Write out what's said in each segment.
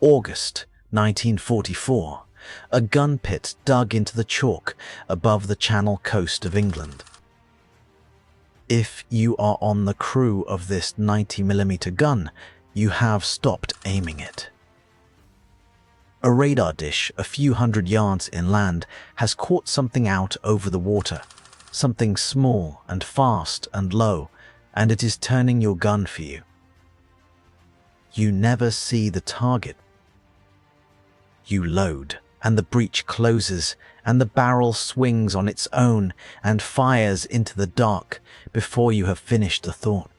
August 1944, a gun pit dug into the chalk above the Channel coast of England. If you are on the crew of this 90mm gun, you have stopped aiming it. A radar dish a few hundred yards inland has caught something out over the water, something small and fast and low, and it is turning your gun for you. You never see the target. You load, and the breech closes, and the barrel swings on its own and fires into the dark before you have finished the thought.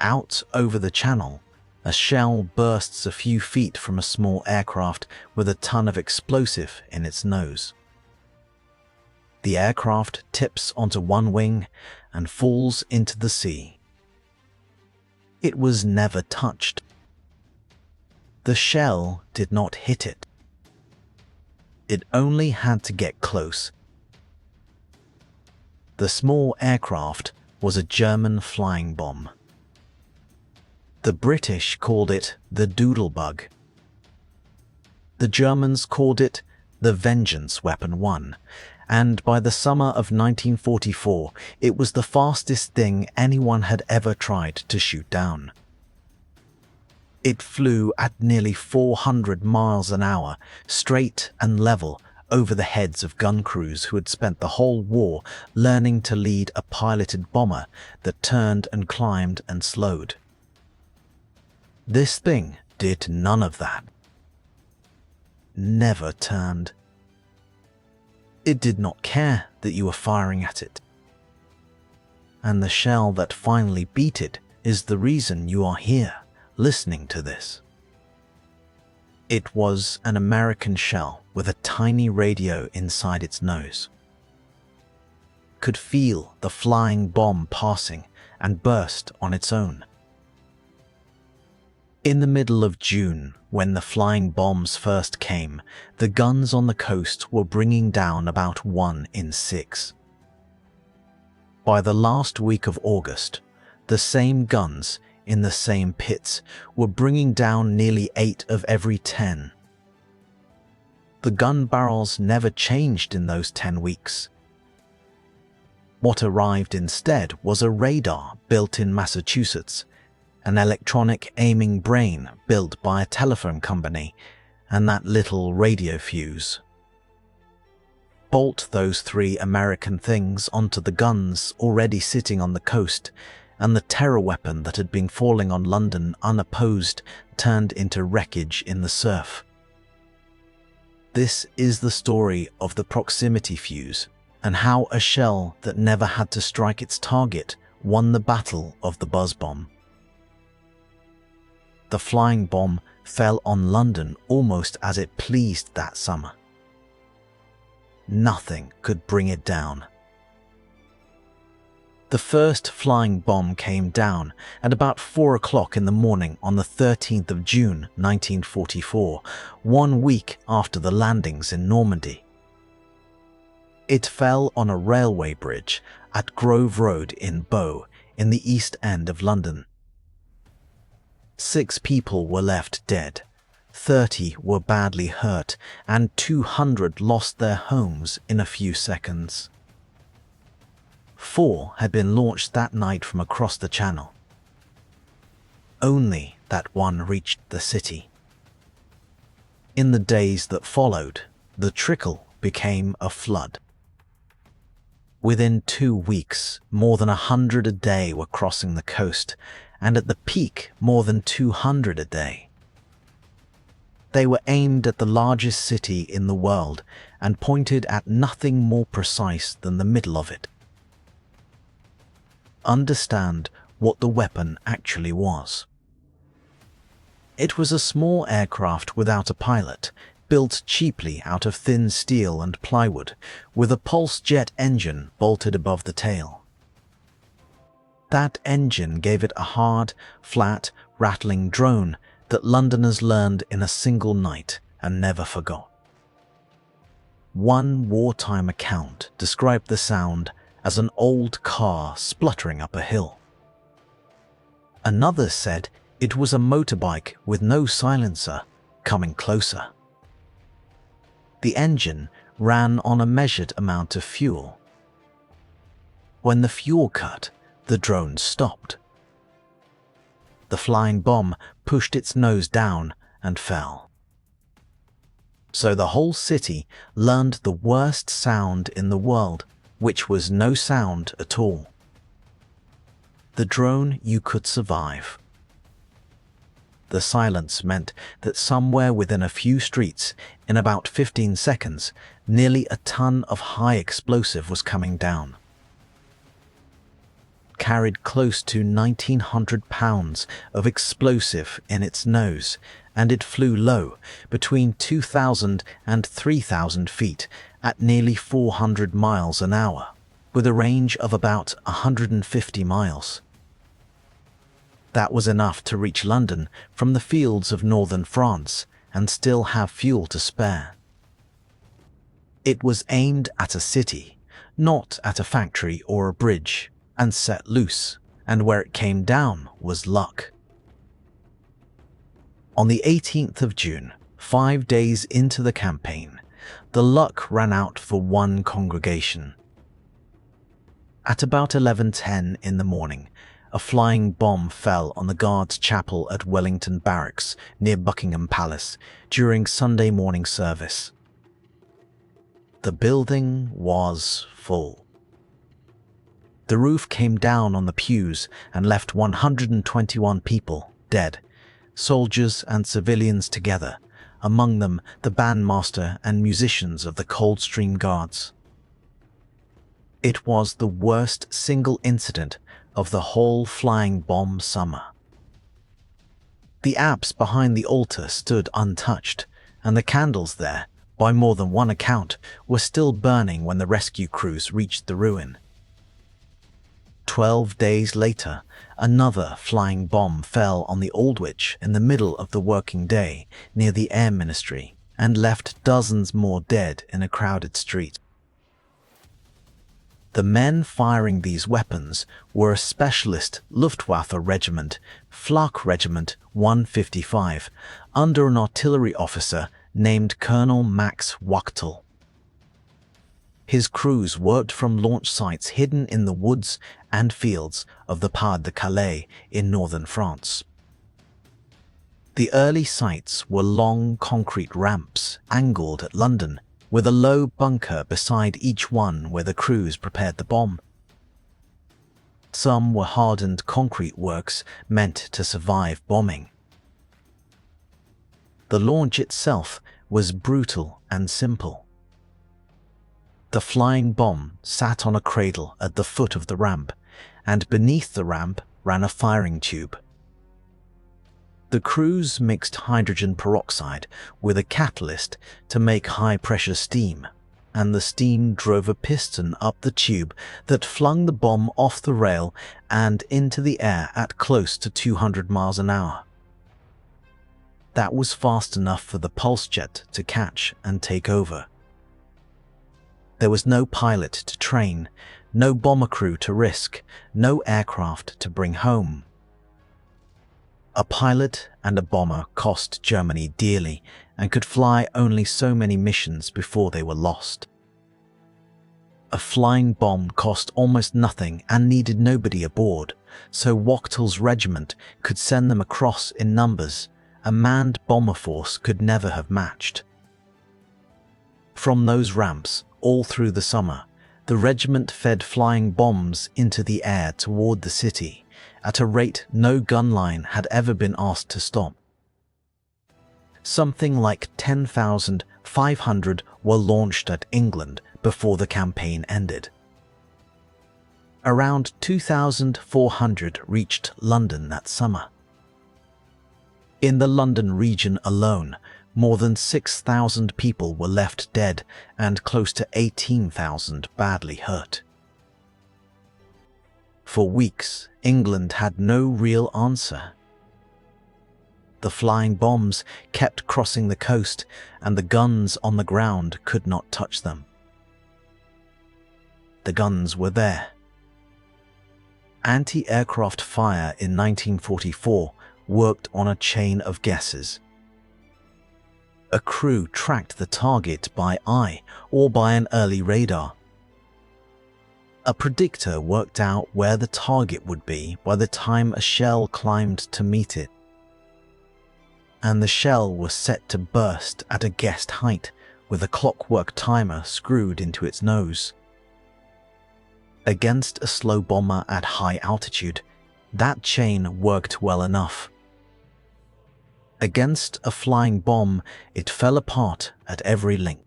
Out over the Channel, a shell bursts a few feet from a small aircraft with a ton of explosive in its nose. The aircraft tips onto one wing and falls into the sea. It was never touched. The shell did not hit it. It only had to get close. The small aircraft was a German flying bomb. The British called it the Doodlebug. The Germans called it the Vengeance Weapon 1, and by the summer of 1944, it was the fastest thing anyone had ever tried to shoot down. It flew at nearly 400 miles an hour, straight and level, over the heads of gun crews who had spent the whole war learning to lead a piloted bomber that turned and climbed and slowed. This thing did none of that. Never turned. It did not care that you were firing at it. And the shell that finally beat it is the reason you are here, listening to this. It was an American shell with a tiny radio inside its nose. Could feel the flying bomb passing and burst on its own. In the middle of June, when the flying bombs first came, the guns on the coast were bringing down about 1 in 6. By the last week of August, the same guns in the same pits were bringing down nearly 8 of every 10. The gun barrels never changed in those 10 weeks. What arrived instead was a radar built in Massachusetts, an electronic aiming brain built by a telephone company, and that little radio fuse. Bolt those 3 American things onto the guns already sitting on the coast, and the terror weapon that had been falling on London unopposed turned into wreckage in the surf. This is the story of the proximity fuse, and how a shell that never had to strike its target won the battle of the buzz bomb. The flying bomb fell on London almost as it pleased that summer. Nothing could bring it down. The first flying bomb came down at about 4 o'clock in the morning on the 13th of June 1944, 1 week after the landings in Normandy. It fell on a railway bridge at Grove Road in Bow, in the East End of London. 6 people were left dead, 30 were badly hurt, and 200 lost their homes in a few seconds. 4 had been launched that night from across the Channel. Only that one reached the city. In the days that followed, the trickle became a flood. Within 2 weeks, more than 100 a day were crossing the coast, and at the peak, more than 200 a day. They were aimed at the largest city in the world and pointed at nothing more precise than the middle of it. Understand what the weapon actually was. It was a small aircraft without a pilot, built cheaply out of thin steel and plywood, with a pulse jet engine bolted above the tail. That engine gave it a hard, flat, rattling drone that Londoners learned in a single night and never forgot. One wartime account described the sound as an old car spluttering up a hill. Another said It was a motorbike with no silencer coming closer. The engine ran on a measured amount of fuel. When the fuel cut, the drone stopped. The flying bomb pushed its nose down and fell. So the whole city learned the worst sound in the world, which was no sound at all. The drone you could survive. The silence meant that somewhere within a few streets, in about 15 seconds, nearly a ton of high explosive was coming down. Carried close to 1,900 pounds of explosive in its nose, and it flew low, between 2,000 and 3,000 feet, at nearly 400 miles an hour, with a range of about 150 miles. That was enough to reach London from the fields of northern France and still have fuel to spare. It was aimed at a city, not at a factory or a bridge, and set loose, and where it came down was luck. On the 18th of June, 5 days into the campaign, the luck ran out for one congregation. At about 11:10 in the morning, a flying bomb fell on the Guards' Chapel at Wellington Barracks near Buckingham Palace during Sunday morning service. The building was full. The roof came down on the pews and left 121 people dead, soldiers and civilians together, among them the bandmaster and musicians of the Coldstream Guards. It was the worst single incident of the whole flying bomb summer. The apse behind the altar stood untouched, and the candles there, by more than one account, were still burning when the rescue crews reached the ruin. 12 days later, another flying bomb fell on the Aldwych in the middle of the working day near the Air Ministry and left dozens more dead in a crowded street. The men firing these weapons were a specialist Luftwaffe regiment, Flak Regiment 155, under an artillery officer named Colonel Max Wachtel. His crews worked from launch sites hidden in the woods and fields of the Pas de Calais in northern France. The early sites were long concrete ramps angled at London, with a low bunker beside each one where the crews prepared the bomb. Some were hardened concrete works meant to survive bombing. The launch itself was brutal and simple. The flying bomb sat on a cradle at the foot of the ramp, and beneath the ramp ran a firing tube. The crews mixed hydrogen peroxide with a catalyst to make high-pressure steam, and the steam drove a piston up the tube that flung the bomb off the rail and into the air at close to 200 miles an hour. That was fast enough for the pulse jet to catch and take over. There was no pilot to train, no bomber crew to risk, no aircraft to bring home. A pilot and a bomber cost Germany dearly and could fly only so many missions before they were lost. A flying bomb cost almost nothing and needed nobody aboard, so Wachtel's regiment could send them across in numbers a manned bomber force could never have matched. From those ramps, all through the summer, the regiment fed flying bombs into the air toward the city, at a rate no gun line had ever been asked to stop. Something like 10,500 were launched at England before the campaign ended. Around 2,400 reached London that summer. In the London region alone, more than 6,000 people were left dead and close to 18,000 badly hurt. For weeks, England had no real answer. The flying bombs kept crossing the coast, and the guns on the ground could not touch them. The guns were there. Anti-aircraft fire in 1944 worked on a chain of guesses. A crew tracked the target by eye or by an early radar. A predictor worked out where the target would be by the time a shell climbed to meet it. And the shell was set to burst at a guessed height with a clockwork timer screwed into its nose. Against a slow bomber at high altitude, that chain worked well enough. Against a flying bomb, it fell apart at every link.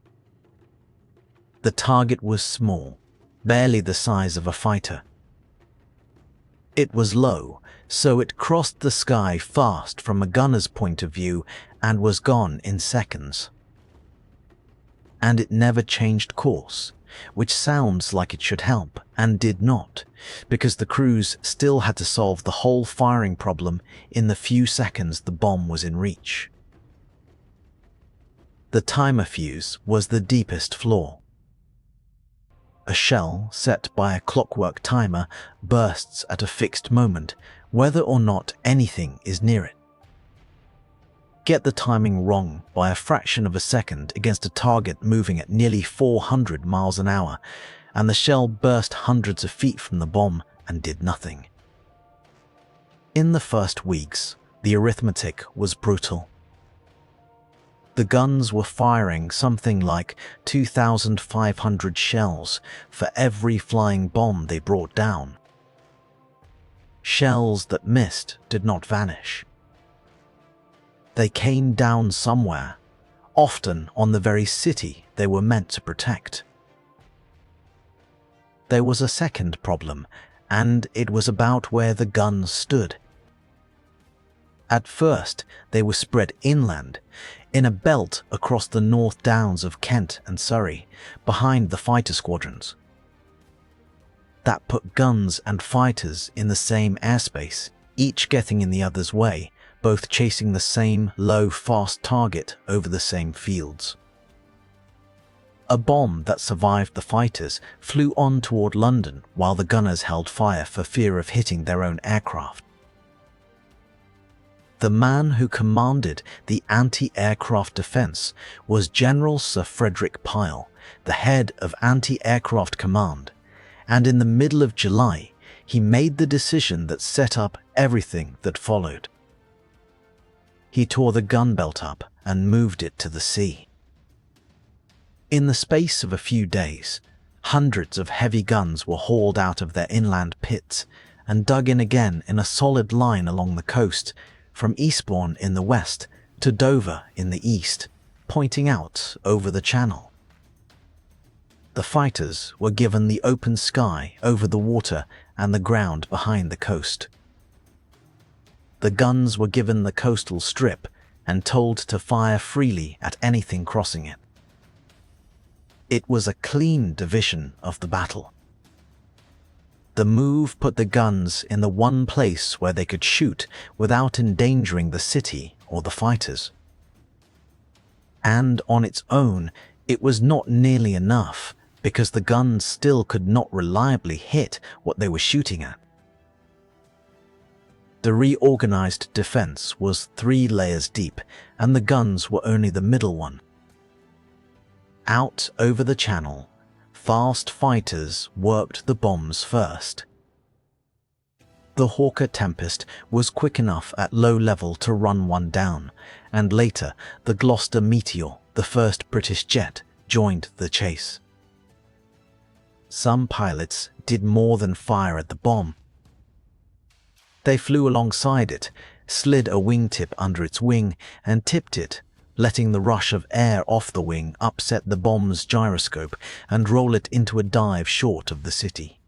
The target was small, barely the size of a fighter. It was low, so it crossed the sky fast from a gunner's point of view and was gone in seconds. And it never changed course, which sounds like it should help, and did not, because the crews still had to solve the whole firing problem in the few seconds the bomb was in reach. The timer fuse was the deepest flaw. A shell set by a clockwork timer bursts at a fixed moment, whether or not anything is near it. Get the timing wrong by a fraction of a second against a target moving at nearly 400 miles an hour, and the shell burst hundreds of feet from the bomb and did nothing. In the first weeks, the arithmetic was brutal. The guns were firing something like 2,500 shells for every flying bomb they brought down. Shells that missed did not vanish. They came down somewhere, often on the very city they were meant to protect. There was a second problem, and it was about where the guns stood. At first, they were spread inland, in a belt across the North Downs of Kent and Surrey, behind the fighter squadrons. That put guns and fighters in the same airspace, each getting in the other's way, both chasing the same low, fast target over the same fields. A bomb that survived the fighters flew on toward London while the gunners held fire for fear of hitting their own aircraft. The man who commanded the anti-aircraft defense was General Sir Frederick Pyle, the head of Anti-Aircraft Command, and in the middle of July, he made the decision that set up everything that followed. He tore the gun belt up and moved it to the sea. In the space of a few days, hundreds of heavy guns were hauled out of their inland pits and dug in again in a solid line along the coast, from Eastbourne in the west to Dover in the east, pointing out over the channel. The fighters were given the open sky over the water and the ground behind the coast. The guns were given the coastal strip and told to fire freely at anything crossing it. It was a clean division of the battle. The move put the guns in the one place where they could shoot without endangering the city or the fighters. And on its own, it was not nearly enough, because the guns still could not reliably hit what they were shooting at. The reorganized defense was 3 layers deep, and the guns were only the middle one. Out over the channel, fast fighters worked the bombs first. The Hawker Tempest was quick enough at low level to run one down, and later the Gloucester Meteor, the first British jet, joined the chase. Some pilots did more than fire at the bomb. They flew alongside it, slid a wingtip under its wing, and tipped it, letting the rush of air off the wing upset the bomb's gyroscope and roll it into a dive short of the city.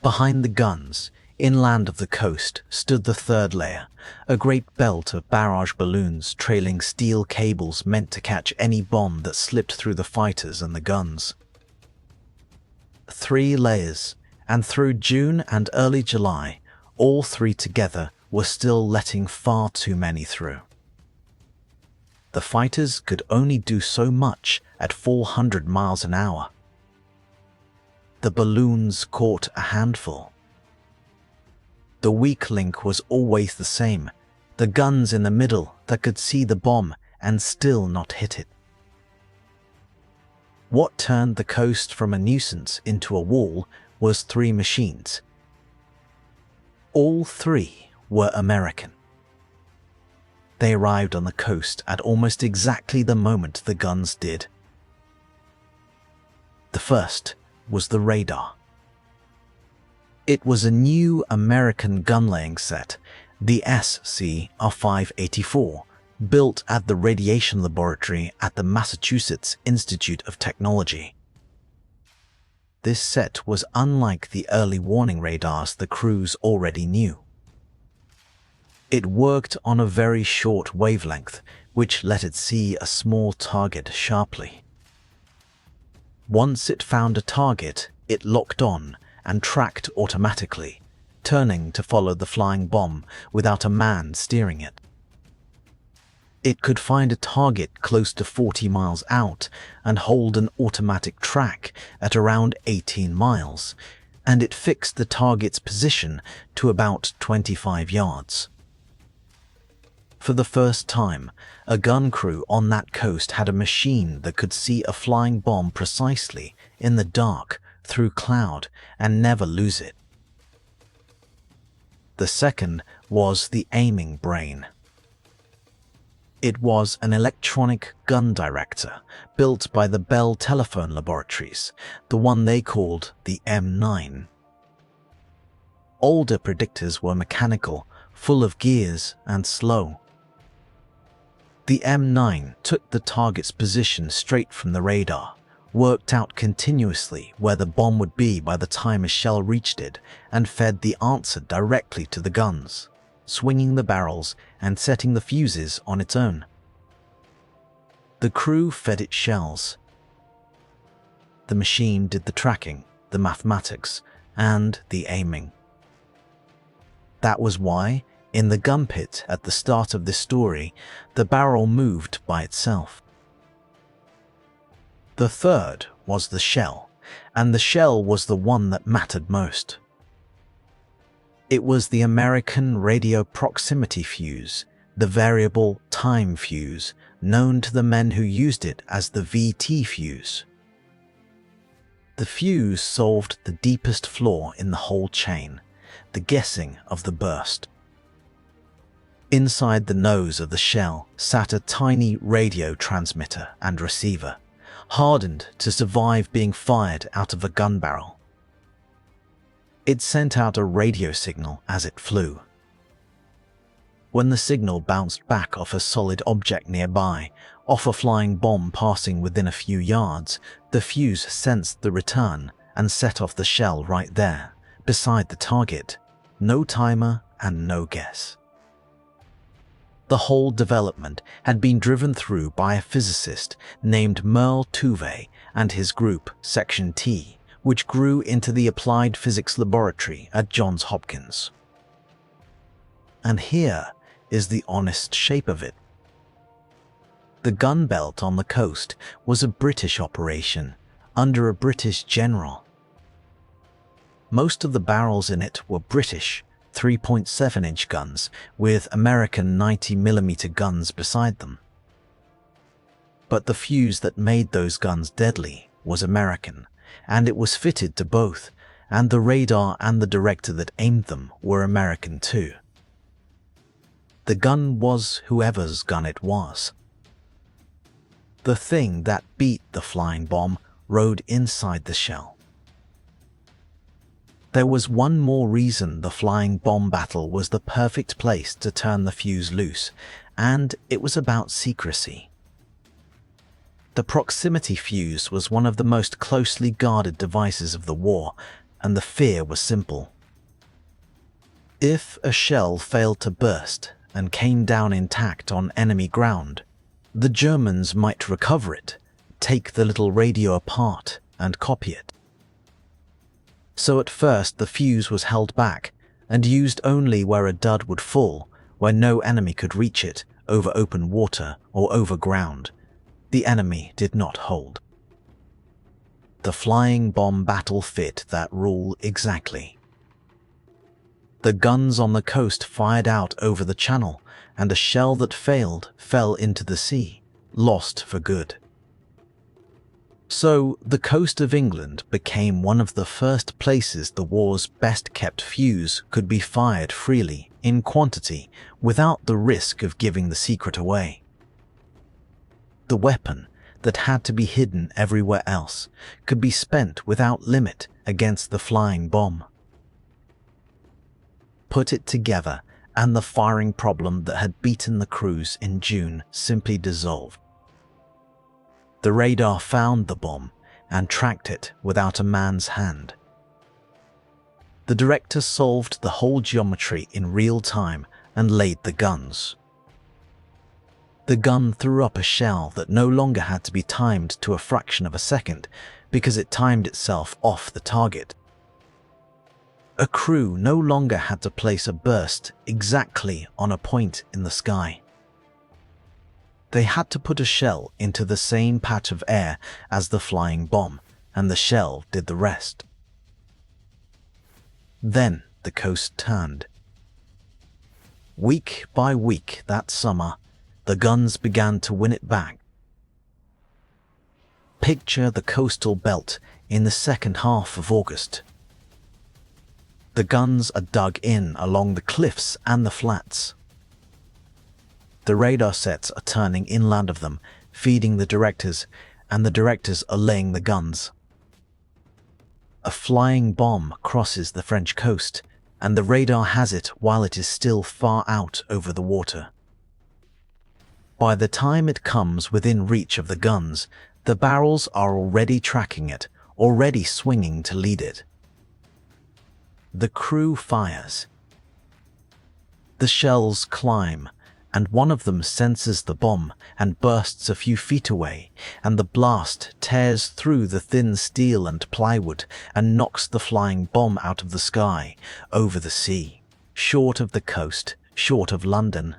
Behind the guns, inland of the coast, stood the third layer, a great belt of barrage balloons trailing steel cables meant to catch any bomb that slipped through the fighters and the guns. 3 layers, and through June and early July, all 3 together were still letting far too many through. The fighters could only do so much at 400 miles an hour. The balloons caught a handful. The weak link was always the same: the guns in the middle that could see the bomb and still not hit it. What turned the coast from a nuisance into a wall was 3 machines. All 3 were American. They arrived on the coast at almost exactly the moment the guns did. The first was the radar. It was a new American gun-laying set, the SCR-584, built at the Radiation Laboratory at the Massachusetts Institute of Technology. This set was unlike the early warning radars the crews already knew. It worked on a very short wavelength, which let it see a small target sharply. Once it found a target, it locked on and tracked automatically, turning to follow the flying bomb without a man steering it. It could find a target close to 40 miles out and hold an automatic track at around 18 miles, and it fixed the target's position to about 25 yards. For the first time, a gun crew on that coast had a machine that could see a flying bomb precisely in the dark through cloud and never lose it. The second was the aiming brain. It was an electronic gun director built by the Bell Telephone Laboratories, the one they called the M9. Older predictors were mechanical, full of gears, and slow. The M9 took the target's position straight from the radar, worked out continuously where the bomb would be by the time a shell reached it, and fed the answer directly to the guns, swinging the barrels and setting the fuses on its own. The crew fed it shells. The machine did the tracking, the mathematics, and the aiming. That was why, in the gun pit at the start of this story, the barrel moved by itself. The third was the shell, and the shell was the one that mattered most. It was the American radio proximity fuse, the variable time fuse, known to the men who used it as the VT fuse. The fuse solved the deepest flaw in the whole chain, the guessing of the burst. Inside the nose of the shell sat a tiny radio transmitter and receiver, hardened to survive being fired out of a gun barrel. It sent out a radio signal as it flew. When the signal bounced back off a solid object nearby, off a flying bomb passing within a few yards, the fuse sensed the return and set off the shell right there, beside the target. No timer and no guess. The whole development had been driven through by a physicist named Merle Tuve and his group, Section T, which grew into the Applied Physics Laboratory at Johns Hopkins. And here is the honest shape of it. The gun belt on the coast was a British operation, under a British general. Most of the barrels in it were British 3.7-inch guns with American 90mm guns beside them. But the fuse that made those guns deadly was American, and it was fitted to both, and the radar and the director that aimed them were American too. The gun was whoever's gun it was. The thing that beat the flying bomb rode inside the shell. There was one more reason the flying bomb battle was the perfect place to turn the fuse loose, and it was about secrecy. The proximity fuse was one of the most closely guarded devices of the war, and the fear was simple. If a shell failed to burst and came down intact on enemy ground, the Germans might recover it, take the little radio apart, and copy it. So at first the fuse was held back and used only where a dud would fall, where no enemy could reach it, over open water or over ground. The enemy did not hold. The flying bomb battle fit that rule exactly. The guns on the coast fired out over the channel, and a shell that failed fell into the sea, lost for good. So, the coast of England became one of the first places the war's best-kept fuse could be fired freely, in quantity, without the risk of giving the secret away. The weapon, that had to be hidden everywhere else, could be spent without limit against the flying bomb. Put it together, and the firing problem that had beaten the crews in June simply dissolved. The radar found the bomb and tracked it without a man's hand. The director solved the whole geometry in real time and laid the guns. The gun threw up a shell that no longer had to be timed to a fraction of a second because it timed itself off the target. A crew no longer had to place a burst exactly on a point in the sky. They had to put a shell into the same patch of air as the flying bomb, and the shell did the rest. Then the coast turned. Week by week that summer, the guns began to win it back. Picture the coastal belt in the second half of August. The guns are dug in along the cliffs and the flats. The radar sets are turning inland of them, feeding the directors, and the directors are laying the guns. A flying bomb crosses the French coast, and the radar has it while it is still far out over the water. By the time it comes within reach of the guns, the barrels are already tracking it, already swinging to lead it. The crew fires. The shells climb, and one of them senses the bomb and bursts a few feet away, and the blast tears through the thin steel and plywood and knocks the flying bomb out of the sky, over the sea, short of the coast, short of London.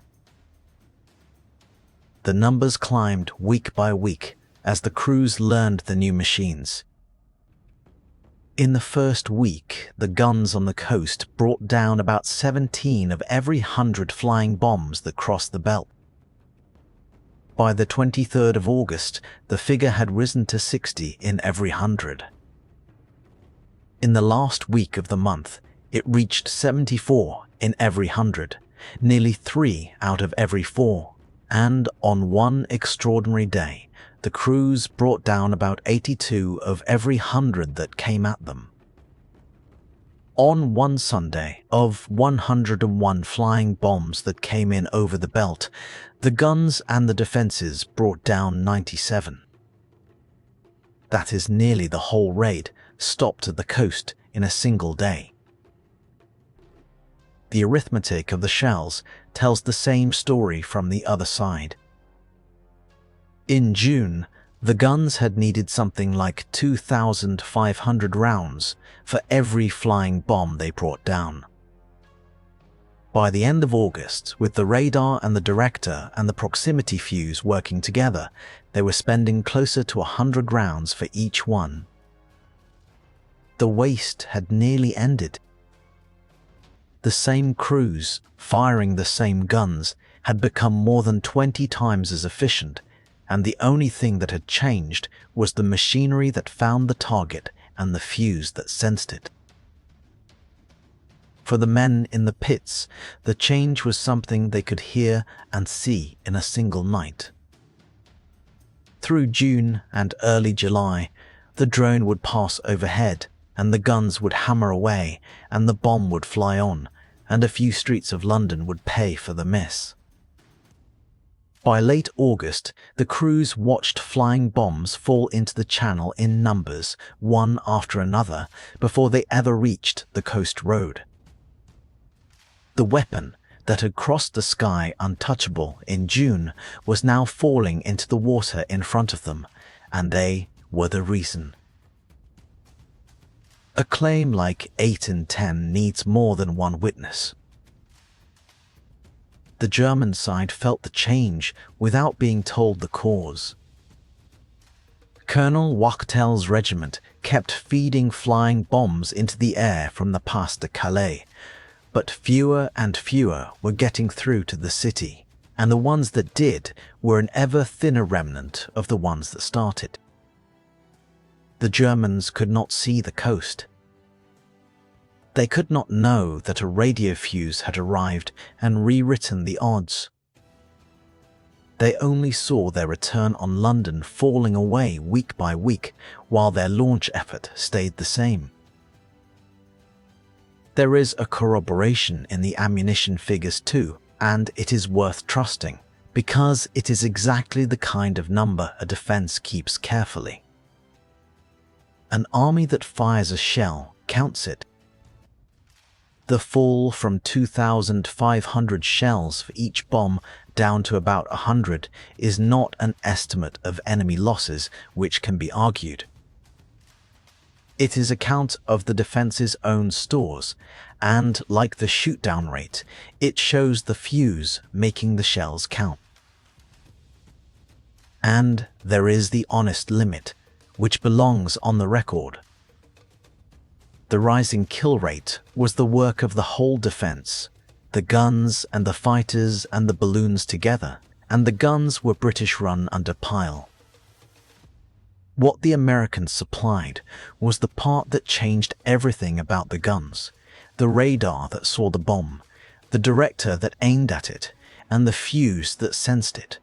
The numbers climbed week by week as the crews learned the new machines. In the first week, the guns on the coast brought down about 17 of every 100 flying bombs that crossed the belt. By the 23rd of August, the figure had risen to 60 in every 100. In the last week of the month, it reached 74 in every 100, nearly 3 out of every 4, and on one extraordinary day, the crews brought down about 82 of every 100 that came at them. On one Sunday, of 101 flying bombs that came in over the belt, the guns and the defences brought down 97. That is nearly the whole raid stopped at the coast in a single day. The arithmetic of the shells tells the same story from the other side. In June, the guns had needed something like 2,500 rounds for every flying bomb they brought down. By the end of August, with the radar and the director and the proximity fuse working together, they were spending closer to 100 rounds for each one. The waste had nearly ended. The same crews, firing the same guns, had become more than 20 times as efficient, and the only thing that had changed was the machinery that found the target and the fuse that sensed it. For the men in the pits, the change was something they could hear and see in a single night. Through June and early July, the drone would pass overhead, and the guns would hammer away, and the bomb would fly on, and a few streets of London would pay for the miss. By late August, the crews watched flying bombs fall into the channel in numbers, one after another, before they ever reached the coast road. The weapon that had crossed the sky untouchable in June was now falling into the water in front of them, and they were the reason. A claim like 8 in 10 needs more than one witness. The German side felt the change without being told the cause. Colonel Wachtel's regiment kept feeding flying bombs into the air from the Pas de Calais, But fewer and fewer were getting through to the city, and the ones that did were an ever thinner remnant of the ones that started. The Germans could not see the coast. They could not know that a radio fuse had arrived and rewritten the odds. They only saw their return on London falling away week by week, while their launch effort stayed the same. There is a corroboration in the ammunition figures too, and it is worth trusting, because it is exactly the kind of number a defense keeps carefully. An army that fires a shell counts it. The fall from 2,500 shells for each bomb down to about 100 is not an estimate of enemy losses which can be argued. It is a count of the defense's own stores, and like the shoot-down rate, it shows the fuse making the shells count. And there is the honest limit, which belongs on the record. The rising kill rate was the work of the whole defense, the guns and the fighters and the balloons together, and the guns were British-run under Pyle. What the Americans supplied was the part that changed everything about the guns, the radar that saw the bomb, the director that aimed at it, and the fuse that sensed it.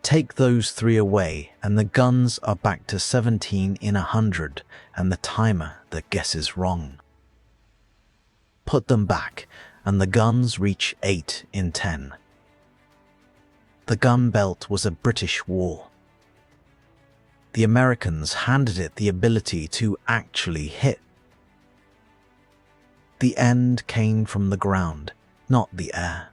Take those three away and the guns are back to 17 in 100 and the timer that guesses wrong. Put them back and the guns reach 8 in 10. The gun belt was a British wall. The Americans handed it the ability to actually hit. The end came from the ground, not the air.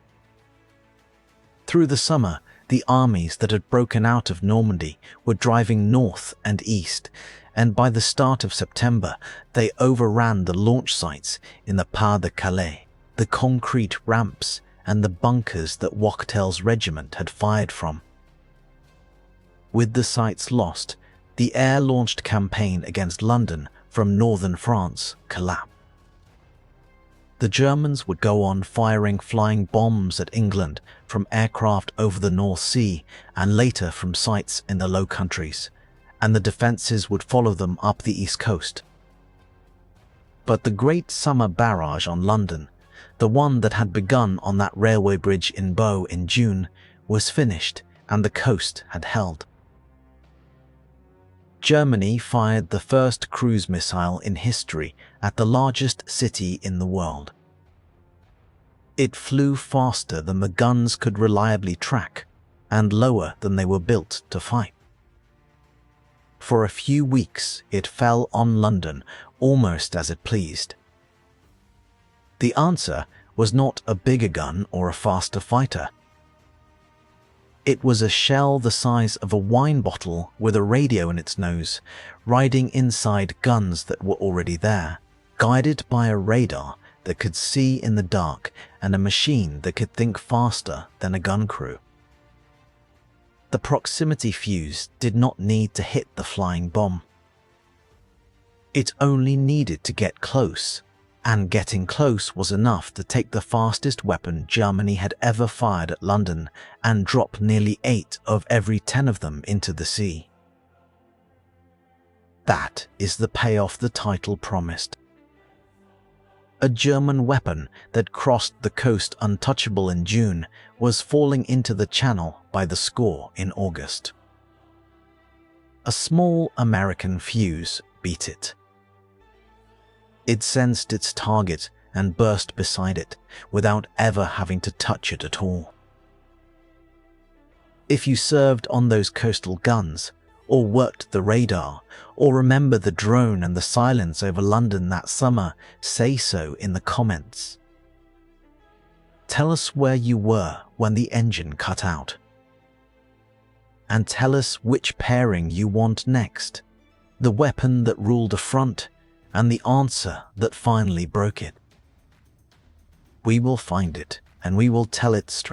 Through the summer, the armies that had broken out of Normandy were driving north and east, and by the start of September, they overran the launch sites in the Pas de Calais, the concrete ramps, and the bunkers that Wachtel's regiment had fired from. With the sites lost, the air-launched campaign against London from northern France collapsed. The Germans would go on firing flying bombs at England from aircraft over the North Sea and later from sites in the Low Countries, and the defences would follow them up the East Coast. But the great summer barrage on London, the one that had begun on that railway bridge in Bow in June, was finished and the coast had held. Germany fired the first cruise missile in history at the largest city in the world. It flew faster than the guns could reliably track and lower than they were built to fight. For a few weeks, it fell on London almost as it pleased. The answer was not a bigger gun or a faster fighter. It was a shell the size of a wine bottle with a radio in its nose, riding inside guns that were already there, guided by a radar that could see in the dark and a machine that could think faster than a gun crew. The proximity fuse did not need to hit the flying bomb. It only needed to get close, and getting close was enough to take the fastest weapon Germany had ever fired at London and drop nearly 8 of every 10 of them into the sea. That is the payoff the title promised. A German weapon that crossed the coast untouchable in June was falling into the Channel by the score in August. A small American fuse beat it. It sensed its target and burst beside it without ever having to touch it at all. If you served on those coastal guns, or worked the radar, or remember the drone and the silence over London that summer, say so in the comments. Tell us where you were when the engine cut out. And tell us which pairing you want next, the weapon that ruled a front, and the answer that finally broke it. We will find it, and we will tell it straight.